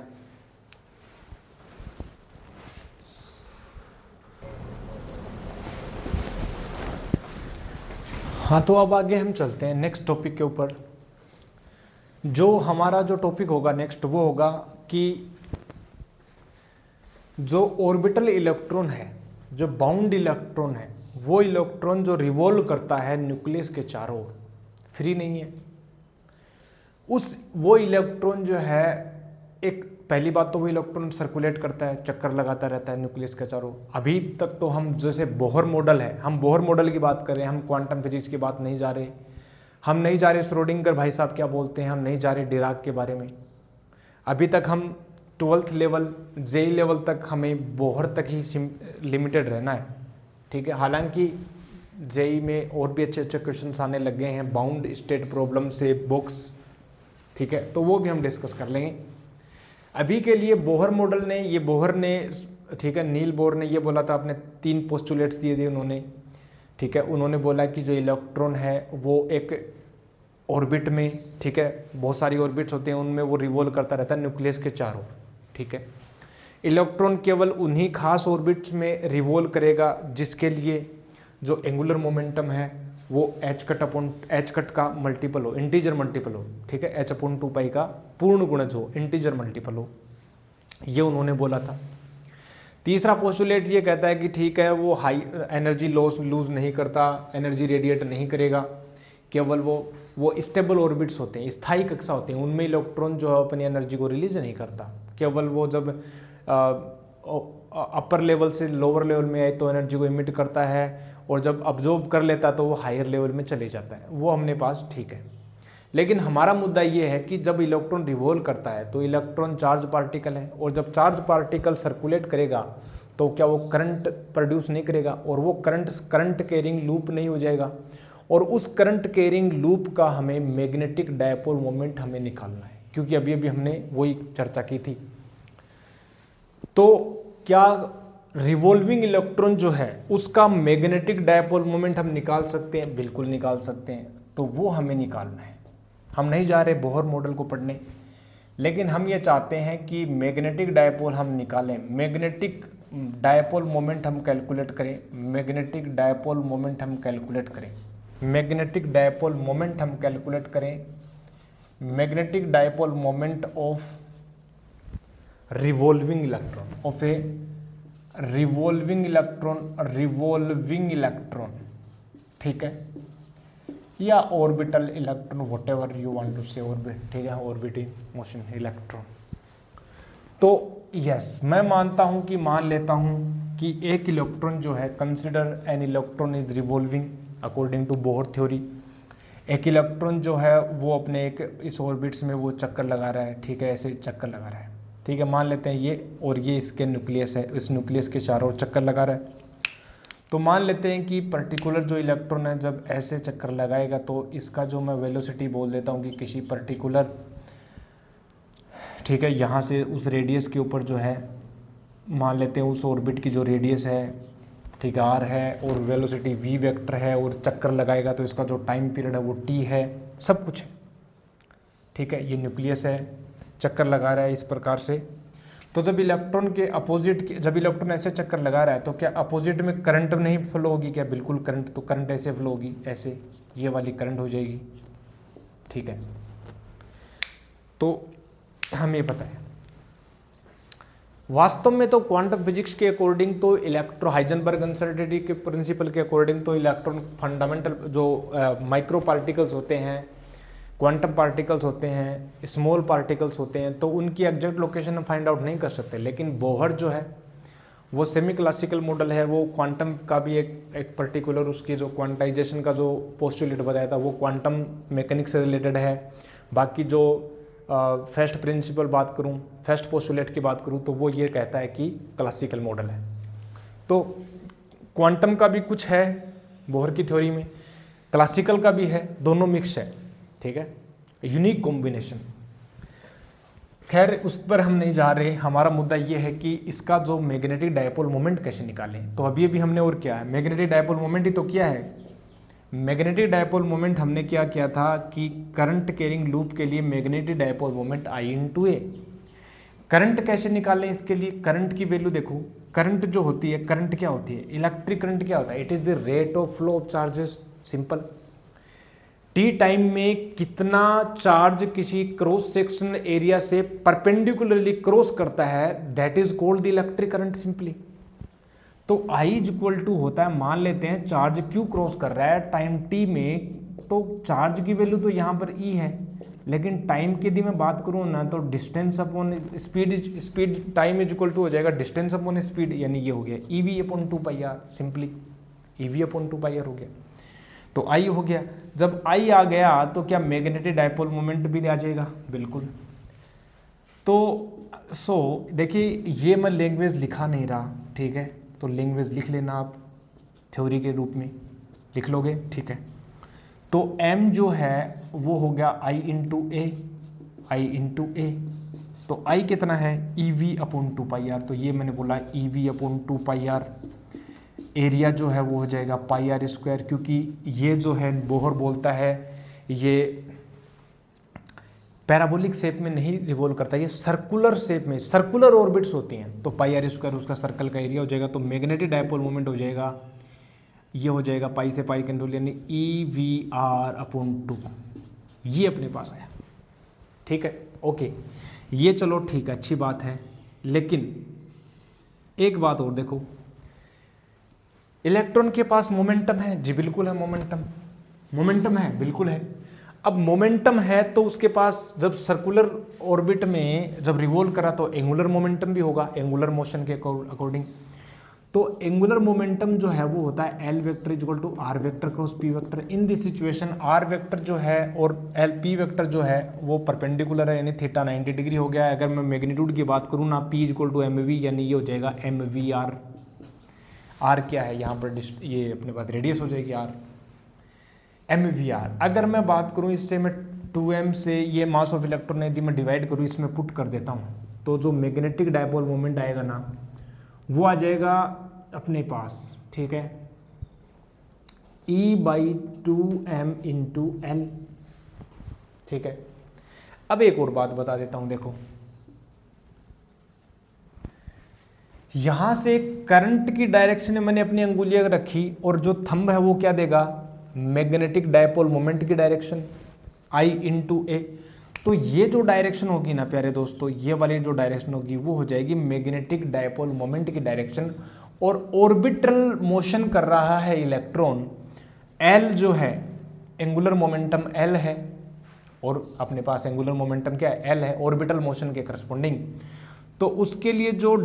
हाँ, तो अब आगे हम चलते हैं नेक्स्ट टॉपिक के ऊपर। जो हमारा जो टॉपिक होगा नेक्स्ट, वो होगा कि जो ऑर्बिटल इलेक्ट्रॉन है, जो बाउंड इलेक्ट्रॉन है, वो इलेक्ट्रॉन जो रिवॉल्व करता है न्यूक्लियस के चारों ओर, फ्री नहीं है, वो इलेक्ट्रॉन जो है, एक पहली बात तो वो इलेक्ट्रॉन सर्कुलेट करता है, चक्कर लगाता रहता है न्यूक्लियस के चारों। अभी तक तो हम जैसे बोहर मॉडल है, हम बोहर मॉडल की बात कर रहे हैं, हम क्वांटम फिजिक्स की बात नहीं जा रहे, हम नहीं जा रहे श्रोडिंगर भाई साहब क्या बोलते हैं, हम नहीं जा रहे डिराक के बारे में। अभी तक हम 12th लेवल, जेई लेवल तक हमें बोहर तक ही लिमिटेड रहना है, ठीक है। हालांकि जेई में और भी अच्छे अच्छे क्वेश्चन आने लग गए हैं, बाउंड स्टेट प्रॉब्लम से बॉक्स, ठीक है, तो वो भी हम डिस्कस कर लेंगे। अभी के लिए बोहर मॉडल ने, ये बोहर ने, ठीक है, नील बोहर ने ये बोला था, अपने 3 पोस्टुलेट्स दिए थे उन्होंने, ठीक है। उन्होंने बोला कि जो इलेक्ट्रॉन है वो एक ऑर्बिट में, ठीक है, बहुत सारी ऑर्बिट्स होते हैं, उनमें वो रिवॉल्व करता रहता है न्यूक्लियस के चारों, ठीक है। इलेक्ट्रॉन केवल उन्हीं खास ऑर्बिट्स में रिवॉल्व करेगा जिसके लिए जो एंगुलर मोमेंटम है वो एच कट का मल्टीपल हो, इंटीजर मल्टीपल हो, ठीक है, h/2π का पूर्ण गुणज हो, इंटीजर मल्टीपल हो, ये उन्होंने बोला था। तीसरा पोस्टुलेट ये कहता है कि ठीक है, वो हाई एनर्जी लूज नहीं करता, एनर्जी रेडिएट नहीं करेगा, केवल वो स्टेबल ऑर्बिट्स होते हैं, स्थायी कक्षा होते हैं, उनमें इलेक्ट्रॉन जो है अपनी एनर्जी को रिलीज नहीं करता। केवल वो जब अपर लेवल से लोअर लेवल में आए तो एनर्जी को इमिट करता है, और जब अब्जॉर्ब कर लेता है तो वो हायर लेवल में चले जाता है, वो हमने पास ठीक है। लेकिन हमारा मुद्दा ये है कि जब इलेक्ट्रॉन रिवॉल्व करता है तो इलेक्ट्रॉन चार्ज पार्टिकल है, और जब चार्ज पार्टिकल सर्कुलेट करेगा तो क्या वो करंट प्रोड्यूस नहीं करेगा, और वो करंट कैरिंग लूप नहीं हो जाएगा, और उस करंट कैरिंग लूप का हमें मैग्नेटिक डायपोल मोमेंट हमें निकालना है, क्योंकि अभी अभी हमने वही चर्चा की थी। तो क्या रिवॉल्विंग इलेक्ट्रॉन जो है उसका मैग्नेटिक डायपोल मोमेंट हम निकाल सकते हैं? बिल्कुल निकाल सकते हैं। तो वो हमें निकालना है। हम नहीं जा रहे बोहर मॉडल को पढ़ने, लेकिन हम ये चाहते हैं कि मैग्नेटिक डायपोल हम निकालें, मैग्नेटिक डायपोल मोमेंट हम कैलकुलेट करें, मैग्नेटिक डायपोल मोमेंट हम कैलकुलेट करें, मैग्नेटिक डायपोल मोमेंट हम कैलकुलेट करें, magnetic dipole moment of revolving electron, of a revolving electron, ठीक है, या orbital electron, whatever you want to say, orbit, ठीक है, ऑर्बिटिंग मोशन इलेक्ट्रॉन। तो यस, मैं मानता हूं कि मान लेता हूं कि एक इलेक्ट्रॉन जो है, consider an electron is revolving according to Bohr theory. एक इलेक्ट्रॉन जो है वो अपने एक इस ऑर्बिट्स में वो चक्कर लगा रहा है, ठीक है, ऐसे चक्कर लगा रहा है, ठीक है, मान लेते हैं ये, और ये इसके न्यूक्लियस है, इस न्यूक्लियस के चारों ओर चक्कर लगा रहा है। तो मान लेते हैं कि पर्टिकुलर जो इलेक्ट्रॉन है जब ऐसे चक्कर लगाएगा तो इसका जो मैं वेलोसिटी बोल देता हूँ कि किसी पर्टिकुलर, ठीक है, यहाँ से उस रेडियस के ऊपर जो है, मान लेते हैं उस ऑर्बिट की जो रेडियस है, ठीक है, आर है, और वेलोसिटी वी वेक्टर है, और चक्कर लगाएगा तो इसका जो टाइम पीरियड है वो टी है, सब कुछ है, ठीक है, ये न्यूक्लियस है, चक्कर लगा रहा है इस प्रकार से। तो जब इलेक्ट्रॉन के अपोजिट, जब इलेक्ट्रॉन ऐसे चक्कर लगा रहा है तो क्या अपोजिट में करंट नहीं फ्लो होगी क्या? बिल्कुल करंट, तो करंट ऐसे फ्लो होगी, ऐसे ये वाली करंट हो जाएगी, ठीक है। तो हमें पता है वास्तव में तो क्वांटम फिजिक्स के अकॉर्डिंग तो इलेक्ट्रो हाइजेनबर्ग अनसर्टेनिटी के प्रिंसिपल के अकॉर्डिंग तो इलेक्ट्रॉन फंडामेंटल जो माइक्रो पार्टिकल्स होते हैं, क्वांटम पार्टिकल्स होते हैं, स्मॉल पार्टिकल्स होते हैं, तो उनकी एग्जैक्ट लोकेशन हम फाइंड आउट नहीं कर सकते। लेकिन बोहर जो है वो सेमी क्लासिकल मॉडल है, वो क्वांटम का भी एक पर्टिकुलर उसकी जो क्वांटाइजेशन का जो पोस्टुलेट बताया था वो क्वांटम मैकेनिक्स से रिलेटेड है। बाकी जो फर्स्ट प्रिंसिपल बात करूं, फर्स्ट पोस्टुलेट की बात करूं, तो वो ये कहता है कि क्लासिकल मॉडल है। तो क्वांटम का भी कुछ है बोहर की थ्योरी में, क्लासिकल का भी है, दोनों मिक्स है, ठीक है, यूनिक कॉम्बिनेशन। खैर उस पर हम नहीं जा रहे, हमारा मुद्दा ये है कि इसका जो मैग्नेटिक डायपोल मोमेंट कैसे निकालें। तो अभी अभी हमने और क्या है, मैग्नेटिक डायपोल मोमेंट ही तो किया है। मैग्नेटिक डायपोल मोमेंट हमने क्या किया था कि करंट कैरिंग लूप के लिए magnetic dipole moment I/A। Current कैसे निकालें इसके लिए? करंट की वैल्यू देखो, करंट जो होती है, करंट क्या होती है, इलेक्ट्रिक करंट क्या होता है, it is the rate of flow of charges, simple. T time में कितना चार्ज किसी क्रॉस सेक्शन एरिया से परपेंडिकुलरली क्रॉस करता है, that is called the electric current simply. तो I इज इक्वल टू होता है, मान लेते हैं चार्ज क्यों क्रॉस कर रहा है टाइम t में, तो चार्ज की वैल्यू तो यहाँ पर E है, लेकिन टाइम की यदि मैं बात करूँ ना तो distance upon speed time is equal to हो जाएगा डिस्टेंस अपॉन स्पीड, यानी ये हो गया EV/2πr, सिंपली EV/2πr हो गया। तो I हो गया, जब I आ गया तो क्या मैग्नेटिक डायपोल मोमेंट भी आ जाएगा? बिल्कुल। तो देखिए ये मैं लैंग्वेज लिखा नहीं रहा, ठीक है, तो लैंग्वेज लिख लेना आप, थ्योरी के रूप में लिख लोगे, ठीक है। तो M जो है वो हो गया I/A, तो I कितना है EV/2πr, तो ये मैंने बोला EV/2πr। एरिया जो है वो हो जाएगा πr², क्योंकि ये जो है बोहर बोलता है ये पैराबोलिक शेप में नहीं रिवॉल्व करता, ये सर्कुलर शेप में, सर्कुलर ऑर्बिट्स होती हैं, तो πr² उसका सर्कल का एरिया हो जाएगा। तो मैग्नेटिक डायपोल मोमेंट हो जाएगा, ये हो जाएगा पाई से पाई कैंसिल, यानी EV/2, ये अपने पास आया, ठीक है, ओके, ये चलो ठीक है, अच्छी बात है। लेकिन एक बात और देखो, इलेक्ट्रॉन के पास मोमेंटम है, जी बिल्कुल है मोमेंटम, मोमेंटम है, बिल्कुल है। अब मोमेंटम है तो उसके पास जब सर्कुलर ऑर्बिट में जब रिवॉल्व करा तो एंगुलर मोमेंटम भी होगा, एंगुलर मोशन के अकॉर्डिंग। तो एंगुलर मोमेंटम जो है वो होता है L vector equal to r vector cross p vector. In this situation r vector जो है और एल पी वेक्टर जो है वो परपेंडिकुलर है, यानी थीटा 90 डिग्री हो गया। अगर मैं मैग्नीट्यूड की बात करूँ ना, p equal to m v, यानी ये हो जाएगा एम वी आर। आर क्या है यहाँ पर, ये अपने पास रेडियस हो जाएगी आर, एम वी आर। अगर मैं बात करूँ इससे, मैं 2m से ये मास ऑफ इलेक्ट्रॉन यदि मैं डिवाइड करूँ, इसमें पुट कर देता हूँ, तो जो मैग्नेटिक डायपोल मोमेंट आएगा ना वो आ जाएगा अपने पास, ठीक है, E/2m इंटू एल। ठीक है, अब एक और बात बता देता हूं, देखो यहां से करंट की डायरेक्शन में मैंने अपनी अंगुलियां रखी और जो थंब है वो क्या देगा, मैग्नेटिक डायपोल मोमेंट की डायरेक्शन I इंटू ए। तो ये जो डायरेक्शन होगी ना प्यारे दोस्तों, ये वाली जो डायरेक्शन होगी वो हो जाएगी मैग्नेटिक डायपोल मोमेंट की डायरेक्शन। और ऑर्बिटल मोशन कर रहा है इलेक्ट्रॉन, एल जो है एंगुलर मोमेंटम एल है, और अपने पास एंगुलर मोमेंटम क्या है, एल है, ऑर्बिटल मोशन के करस्पॉन्डिंग। तो उसके लिए जो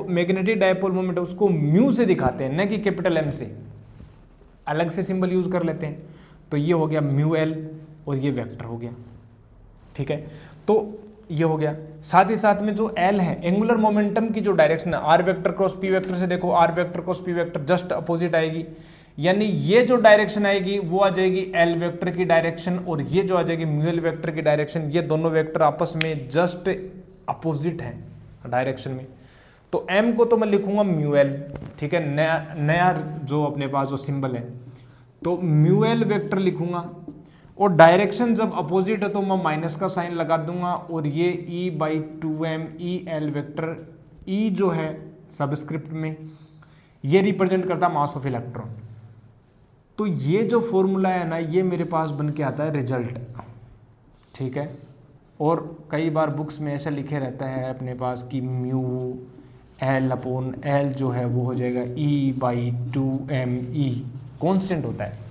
मैग्नेटिक डायपोल मोमेंट है उसको म्यू से दिखाते हैं, न कि कैपिटल एम से, अलग से सिंबल यूज कर लेते हैं। तो ये हो गया म्यू एल और ये वेक्टर हो गया, ठीक है। तो ये हो गया, साथ ही साथ में जो एल है एंगुलर मोमेंटम की जो डायरेक्शन है, r vector cross p vector से देखो, r vector cross p vector just opposite आएगी, यानी ये जो डायरेक्शन आएगी वो आ जाएगी एल वेक्टर की डायरेक्शन, और ये जो आ जाएगी म्यू एल वेक्टर की डायरेक्शन। ये दोनों वेक्टर आपस में जस्ट अपोजिट हैं डायरेक्शन में। तो एम को तो मैं लिखूंगा म्यू एल, ठीक है, नया जो अपने पास जो सिंबल है, तो म्यू एल वेक्टर लिखूंगा, और डायरेक्शन जब अपोजिट है तो मैं माइनस का साइन लगा दूंगा, और ये E/2m ई एल वेक्टर, ई जो है सबस्क्रिप्ट में ये रिप्रेजेंट करता मास ऑफ इलेक्ट्रॉन। तो ये जो फॉर्मूला है ना, ये मेरे पास बन के आता है रिजल्ट, ठीक है। और कई बार बुक्स में ऐसा लिखे रहता है अपने पास कि म्यू एल अपॉन एल जो है वो हो जाएगा E/2m ई, कॉन्स्टेंट होता है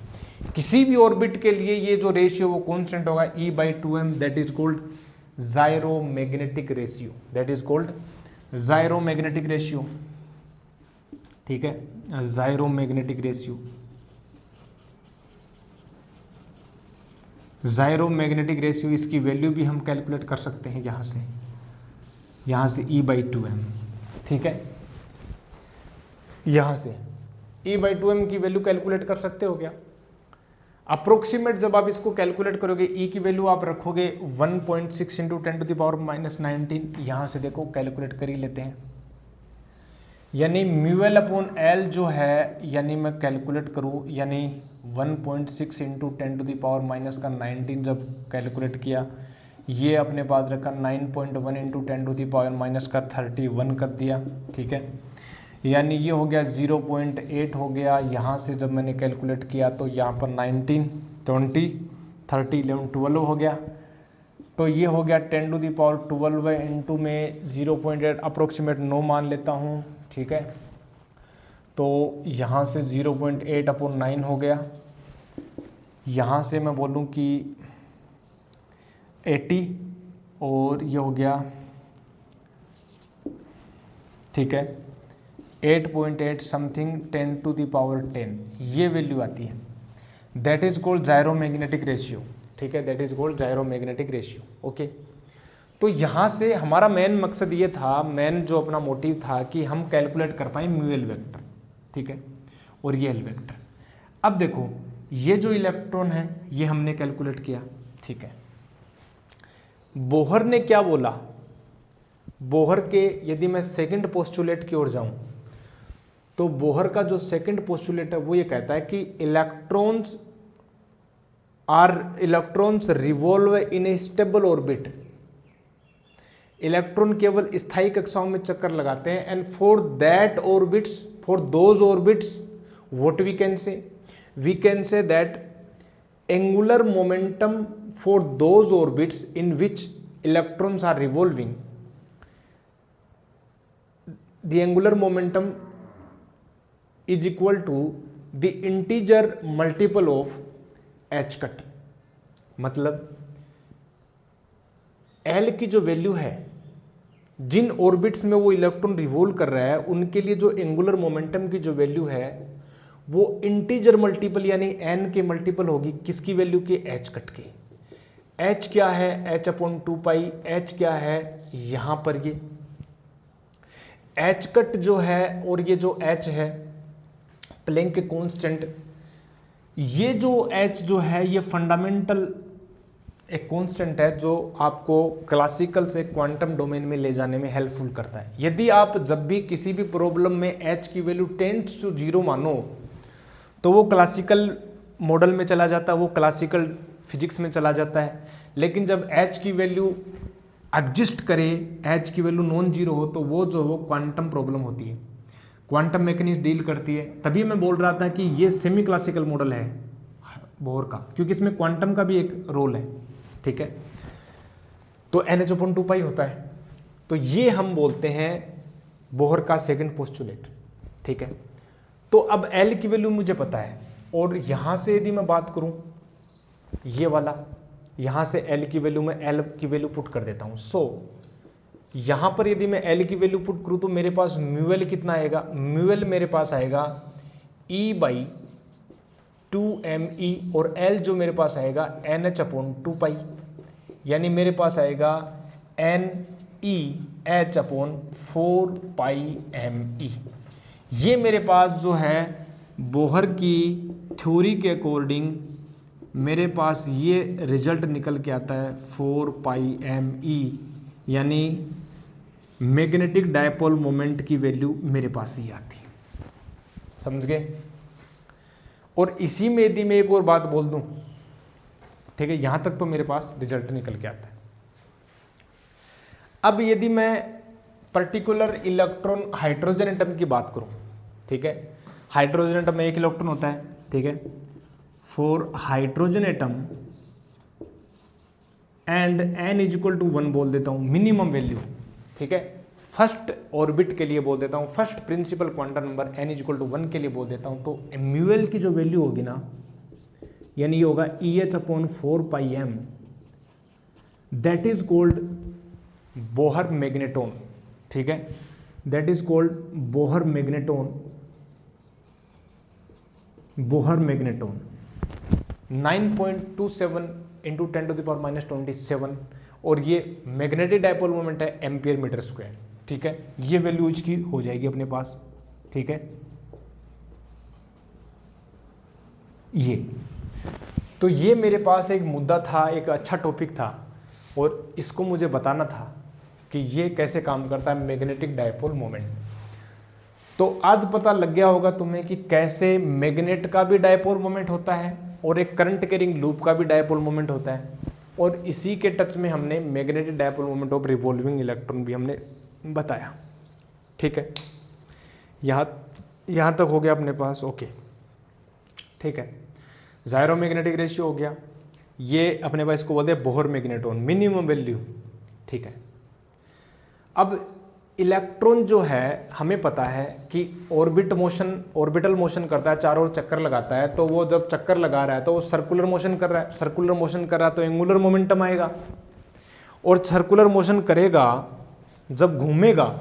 किसी भी ऑर्बिट के लिए, ये जो रेशियो वो कॉन्स्टेंट होगा E/2m, that is called gyromagnetic ratio, that is called gyromagnetic ratio, ठीक है, जायरोमैग्नेटिक रेशियो। जायरोमैग्नेटिक रेशियो, इसकी वैल्यू भी हम कैलकुलेट कर सकते हैं यहाँ से E/2m, ठीक है, यहाँ से E/2m की वैल्यू कैलकुलेट कर सकते हो क्या। अप्रोक्सीमेट जब आप इसको कैलकुलेट करोगे, E की वैल्यू आप रखोगे 1.6 इंटू 10⁻⁻19, यहाँ से देखो कैलकुलेट कर ही लेते हैं, यानी म्यू एल अपॉन एल जो है, यानी मैं कैलकुलेट करूँ, यानी 1.6 इंटू 10⁻⁻19 जब कैलकुलेट किया, ये अपने पास रखा 9.1 इंटू 10⁻31 कर दिया, ठीक है, यानी ये हो गया 0.8 हो गया। यहाँ से जब मैंने कैलकुलेट किया तो यहाँ पर 19, 20, 30, 11, 12 हो गया। तो ये हो गया 10⁻12 इंटू में 0.8 अप्रोक्सीमेट 9 मान लेता हूँ, ठीक है। तो यहाँ से 0.8 अपॉन 9 हो गया, यहाँ से मैं बोलूँ कि 80, और ये हो गया, ठीक है, 8.8 समथिंग 10⁻10, ये वैल्यू आती है, that is called gyromagnetic ratio, ठीक है, that is called gyromagnetic ratio, okay. तो यहाँ से हमारा मेन मकसद ये था, मेन जो अपना मोटिव था कि हम कैलकुलेट कर पाए म्यू एल वेक्टर, ठीक है, और ये एल वेक्टर। अब देखो ये जो इलेक्ट्रॉन है ये हमने कैलकुलेट किया, ठीक है। बोहर ने क्या बोला, बोहर के यदि मैं सेकंड पोस्टुलेट की ओर जाऊं, तो बोहर का जो सेकंड पोस्टुलेट है वो ये कहता है कि electrons revolve in a stable orbit, electron केवल स्थायी कक्षाओं में चक्कर लगाते हैं, and for that orbits, for those orbits what we can say that angular momentum for those orbits in which electrons are revolving, the angular momentum is equal to the integer multiple of h cut, मतलब L की जो value है, जिन orbits में वो electron revolve कर रहा है उनके लिए जो एंगुलर मोमेंटम की जो वैल्यू है वो इंटीजर मल्टीपल यानी एन के मल्टीपल होगी किसकी वैल्यू की, एच कट की। एच क्या है, एच अपॉन 2 पाई। एच क्या है यहां पर, ये एच कट जो है और ये जो एच है प्लैंक कांस्टेंट, ये जो एच जो है ये फंडामेंटल एक कांस्टेंट है जो आपको क्लासिकल से क्वांटम डोमेन में ले जाने में हेल्पफुल करता है। यदि आप जब भी किसी भी प्रॉब्लम में एच की वैल्यू टेंड्स टू 0 मानो तो वो क्लासिकल मॉडल में चला जाता है, वो क्लासिकल फिजिक्स में चला जाता है। लेकिन जब एच की वैल्यू एग्जिस्ट करे, एच की वैल्यू नॉन जीरो हो, तो वो जो क्वांटम प्रॉब्लम होती है, क्वांटम मैकेनिक्स डील करती है। तभी मैं बोल रहा था कि ये सेमी क्लासिकल मॉडल है बोहर का, क्योंकि इसमें क्वांटम का भी एक रोल है, ठीक है। तो NH/2 होता है, तो ये हम बोलते हैं बोहर का सेकंड पोस्टुलेट, ठीक है। तो अब L की वैल्यू मुझे पता है, और यहां से यदि मैं बात करूं ये वाला, यहां से L की वैल्यू में L की वैल्यू पुट कर देता हूं। सो यहां पर यदि मैं L की वैल्यू पुट करूं तो मेरे पास म्यूएल कितना आएगा, म्यूएल मेरे पास आएगा E/2me, और L जो मेरे पास आएगा NH/2 यानी मेरे पास आएगा NeH/4me। ये मेरे पास जो है बोहर की थ्योरी के अकॉर्डिंग मेरे पास ये रिजल्ट निकल के आता है 4πme, यानी मैग्नेटिक डायपोल मोमेंट की वैल्यू मेरे पास ही आती है। समझ गए। और इसी में यदि मैं एक और बात बोल दूं, ठीक है, यहां तक तो मेरे पास रिजल्ट निकल के आता है। अब यदि मैं पर्टिकुलर इलेक्ट्रॉन हाइड्रोजन एटम की बात करूं, ठीक है, हाइड्रोजन एटम में एक इलेक्ट्रॉन होता है, ठीक है। For hydrogen atom and n=1 बोल देता हूं मिनिमम वैल्यू, ठीक है। फर्स्ट ऑर्बिट के लिए बोल देता हूं, first principle quantum number n=1 के लिए बोल देता हूं, तो म्यूएल की जो वैल्यू होगी ना, यानी ये होगा EH/4πm, that is called Bohr magneton, ठीक है, that is called Bohr magneton. Bohr magneton 9.27 into 10⁻⁻27, और ये मैग्नेटिक डायपोल मोमेंट है एम्पियर मीटर स्क्वायर, ठीक है। ये वैल्यू इसकी हो जाएगी अपने पास, ठीक है। ये तो ये मेरे पास एक मुद्दा था, एक अच्छा टॉपिक था, और इसको मुझे बताना था कि ये कैसे काम करता है मैग्नेटिक डायपोल मोमेंट। तो आज पता लग गया होगा तुम्हें कि कैसे मैग्नेट का भी डायपोल मोमेंट होता है और एक करंट कैरिंग लूप का भी डायपोल मोमेंट होता है, और इसी के टच में हमने magnetic dipole moment of revolving electron भी हमने बताया, ठीक है। यहाँ तक हो गया अपने पास, ओके, ठीक है। जायरो मैग्नेटिक रेशियो हो गया, ये अपने पास इसको बोलते हैं बोहर मैग्नेटोन मिनिमम वैल्यू, ठीक है। अब इलेक्ट्रॉन जो है हमें पता है कि ऑर्बिटल मोशन करता है, चारों ओर चक्कर लगाता है, तो वो जब चक्कर लगा रहा है तो वो सर्कुलर मोशन कर रहा है, सर्कुलर मोशन कर रहा है तो एंगुलर मोमेंटम आएगा, और सर्कुलर मोशन करेगा जब घूमेगा,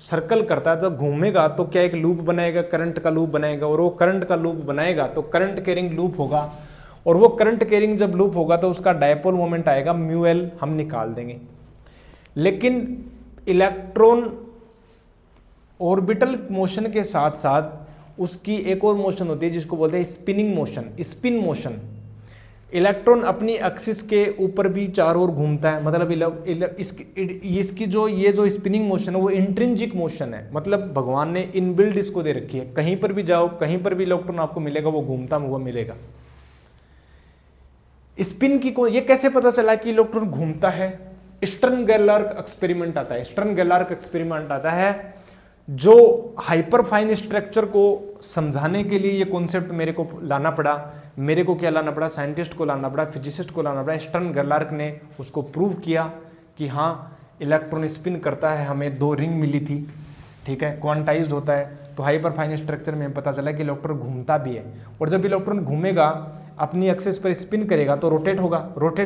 सर्कल करता है जब घूमेगा तो क्या एक लूप बनाएगा, करंट का लूप बनाएगा, और वो करंट का लूप बनाएगा तो करंट कैरिंग लूप होगा, और वो करंट कैरिंग जब लूप होगा तो उसका डायपोल मोमेंट आएगा म्यूएल, हम निकाल देंगे। लेकिन इलेक्ट्रॉन ऑर्बिटल मोशन के साथ साथ उसकी एक और मोशन होती है जिसको बोलते हैं spinning motion, spin motion. Electron अपनी एक्सिस के ऊपर भी चारों ओर घूमता है, मतलब इसकी जो स्पिनिंग मोशन है वो इंट्रिंसिक मोशन है, मतलब भगवान ने इनबिल्ड इसको दे रखी है। कहीं पर भी जाओ, कहीं पर भी इलेक्ट्रॉन आपको मिलेगा, वो घूमता हुआ मिलेगा। स्पिन की ये कैसे पता चला कि इलेक्ट्रॉन घूमता है? स्टर्न गेलार्क एक्सपेरिमेंट आता है, स्टर्न गेलार्क एक्सपेरिमेंट आता है जो हाइपरफाइन स्ट्रक्चर को समझाने के लिए ये कॉन्सेप्ट मेरे को लाना पड़ा। मेरे को क्या लाना पड़ा? साइंटिस्ट को लाना पड़ा, फिजिसिस्ट को लाना पड़ा। स्टर्न गेलार्क ने उसको प्रूव किया कि हाँ इलेक्ट्रॉन स्पिन करता है, हमें 2 रिंग मिली थी, ठीक है, क्वांटाइज्ड होता है। तो हाइपरफाइन स्ट्रक्चर में पता चला कि इलेक्ट्रॉन घूमता भी है, और जब इलेक्ट्रॉन घूमेगा अपनी एक्सिस पर स्पिन करेगा तो रोटेट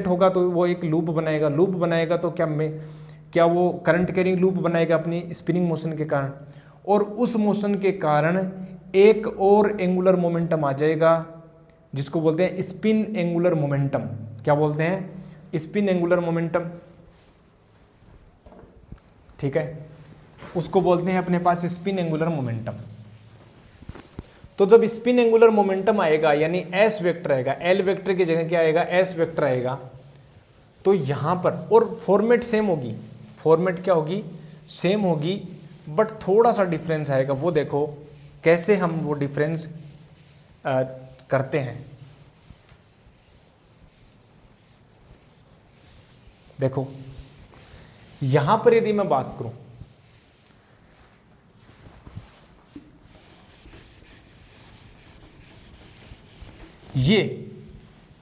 होगा तो वो एक लूप बनाएगा तो क्या वो करंट कैरिंग लूप बनाएगा अपनी स्पिनिंग मोशन के कारण, और उस मोशन के कारण एक और एंगुलर मोमेंटम आ जाएगा जिसको बोलते हैं स्पिन एंगुलर मोमेंटम। क्या बोलते हैं? स्पिन एंगुलर मोमेंटम, ठीक है, उसको बोलते हैं अपने पास स्पिन एंगुलर मोमेंटम। तो जब स्पिन एंगुलर मोमेंटम आएगा यानी एस वेक्टर आएगा, एल वेक्टर की जगह क्या आएगा? एस वेक्टर आएगा, तो यहां पर और फॉर्मेट सेम होगी, फॉर्मेट क्या होगी? सेम होगी, बट थोड़ा सा डिफरेंस आएगा। वो देखो कैसे हम वो डिफरेंस करते हैं। देखो यहां पर यदि मैं बात करूं, ये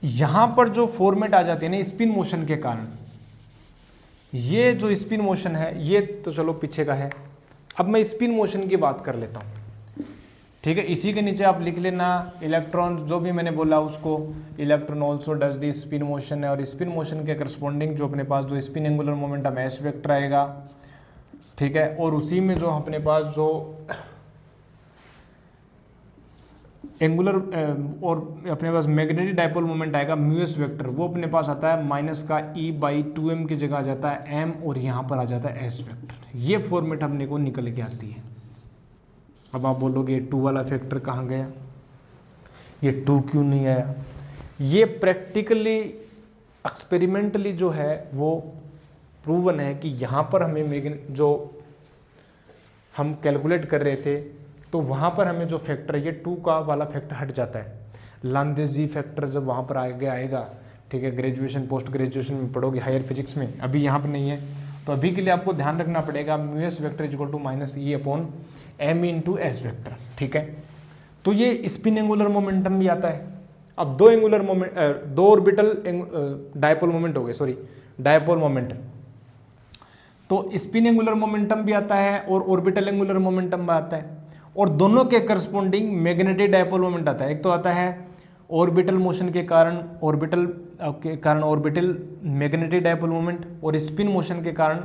यहां पर जो फॉर्मेट आ जाती है ना स्पिन मोशन के कारण, ये जो स्पिन मोशन है ये तो चलो पीछे का है। अब मैं स्पिन मोशन की बात कर लेता हूं, ठीक है। इसी के नीचे आप लिख लेना इलेक्ट्रॉन, जो भी मैंने बोला उसको, electron also does the spin motion है, और स्पिन मोशन के करस्पॉन्डिंग जो अपने पास जो spin angular momentum S vector आएगा, ठीक है। और उसी में जो अपने पास जो एंगुलर और अपने पास मैग्नेटिक डाइपोल मोमेंट आएगा म्यू एस वेक्टर, वो अपने पास आता है माइनस का E/2m की जगह आ जाता है m, और यहाँ पर आ जाता है s वेक्टर। ये फॉर्मेट अपने को निकल के आती है। अब आप बोलोगे 2 वाला फैक्टर कहाँ गया, ये 2 क्यों नहीं आया? ये प्रैक्टिकली एक्सपेरिमेंटली जो है वो प्रूवन है कि यहाँ पर हमें जो हम कैलकुलेट कर रहे थे तो वहाँ पर हमें जो फैक्टर है ये 2 का वाला फैक्टर हट जाता है। लांदेस जी फैक्टर जब वहाँ पर आगे आएगा, ठीक है, ग्रेजुएशन पोस्ट ग्रेजुएशन में पढ़ोगे हायर फिजिक्स में, अभी यहाँ पर नहीं है, तो अभी के लिए आपको ध्यान रखना पड़ेगा mu s vector equal to minus E/m into s vector, ठीक है। तो ये स्पिन एंगुलर मोमेंटम भी आता है। अब दो ऑर्बिटल डायपोल मोमेंट हो गए, सॉरी डायपोल मोमेंट, तो स्पिन एंगुलर मोमेंटम भी आता है और ऑर्बिटल एंगुलर मोमेंटम भी आता है, और दोनों के करस्पॉन्डिंग मैग्नेटिक डायपोल मोमेंट आता है। एक तो आता है ऑर्बिटल मोशन के कारण ऑर्बिटल मैग्नेटिक डायपोल मोमेंट, और स्पिन मोशन के कारण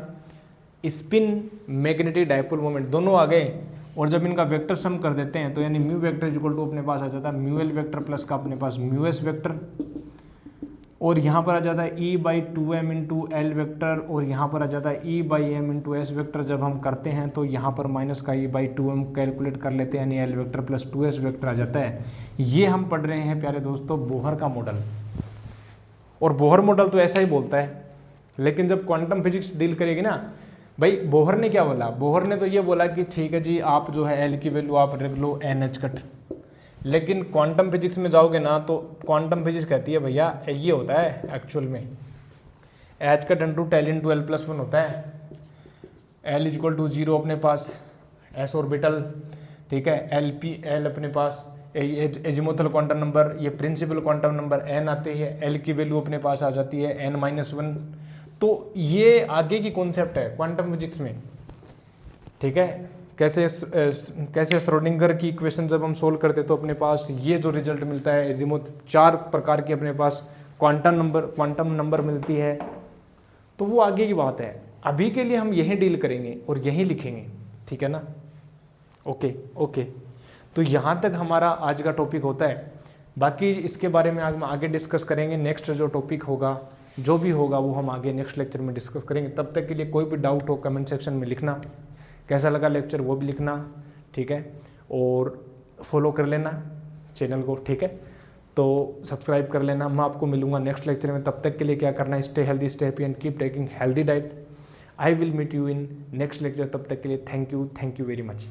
स्पिन मैग्नेटिक डायपोल मोमेंट, दोनों आ गए। और जब इनका वेक्टर सम कर देते हैं तो यानी म्यू वेक्टर इक्वल टू अपने पास आ जाता है म्यू एल वेक्टर प्लस का अपने पास म्यू एस वेक्टर, और यहाँ पर आ जाता है E/2m इंटू एल वेक्टर, और यहाँ पर आ जाता है E/m इंटू एस वेक्टर। जब हम करते हैं तो यहाँ पर माइनस का E/2m कैलकुलेट कर लेते हैं, यानी L vector plus 2s vector आ जाता है। ये हम पढ़ रहे हैं प्यारे दोस्तों बोहर का मॉडल, और बोहर मॉडल तो ऐसा ही बोलता है, लेकिन जब क्वांटम फिजिक्स डील करेगी ना भाई, बोहर ने क्या बोला? बोहर ने तो ये बोला कि ठीक है जी, आप जो है एल की वैल्यू आप रख लो NH कट, लेकिन क्वांटम फिजिक्स में जाओगे ना तो क्वांटम फिजिक्स कहती है भैया ये होता है एक्चुअल में H कट इंटू टेल इंटू L प्लस 1 होता है, L इक्वल टू 0 अपने पास S ऑर्बिटल, ठीक है, L अपने पास एजिमुथल क्वांटम नंबर, ये प्रिंसिपल क्वांटम नंबर n आते हैं, L की वैल्यू अपने पास आ जाती है n-1। तो ये आगे की कॉन्सेप्ट है क्वांटम फिजिक्स में, ठीक है। कैसे श्रोडिंगर की इक्वेशन जब हम सोल्व करते तो अपने पास ये जो रिजल्ट मिलता है एजिमुथ, 4 प्रकार की अपने पास क्वांटम नंबर मिलती है, तो वो आगे की बात है। अभी के लिए हम यही डील करेंगे और यही लिखेंगे, ठीक है ना। ओके, तो यहाँ तक हमारा आज का टॉपिक होता है। बाकी इसके बारे में हम आगे डिस्कस करेंगे। नेक्स्ट जो टॉपिक होगा, जो भी होगा वो हम आगे नेक्स्ट लेक्चर में डिस्कस करेंगे। तब तक के लिए कोई भी डाउट हो कमेंट सेक्शन में लिखना, कैसा लगा लेक्चर वो भी लिखना, ठीक है, और फॉलो कर लेना चैनल को, ठीक है, तो सब्सक्राइब कर लेना। मैं आपको मिलूंगा नेक्स्ट लेक्चर में। तब तक के लिए क्या करना है, stay healthy, stay happy and keep taking healthy diet. I will meet you in next lecture. तब तक के लिए थैंक यू वेरी मच।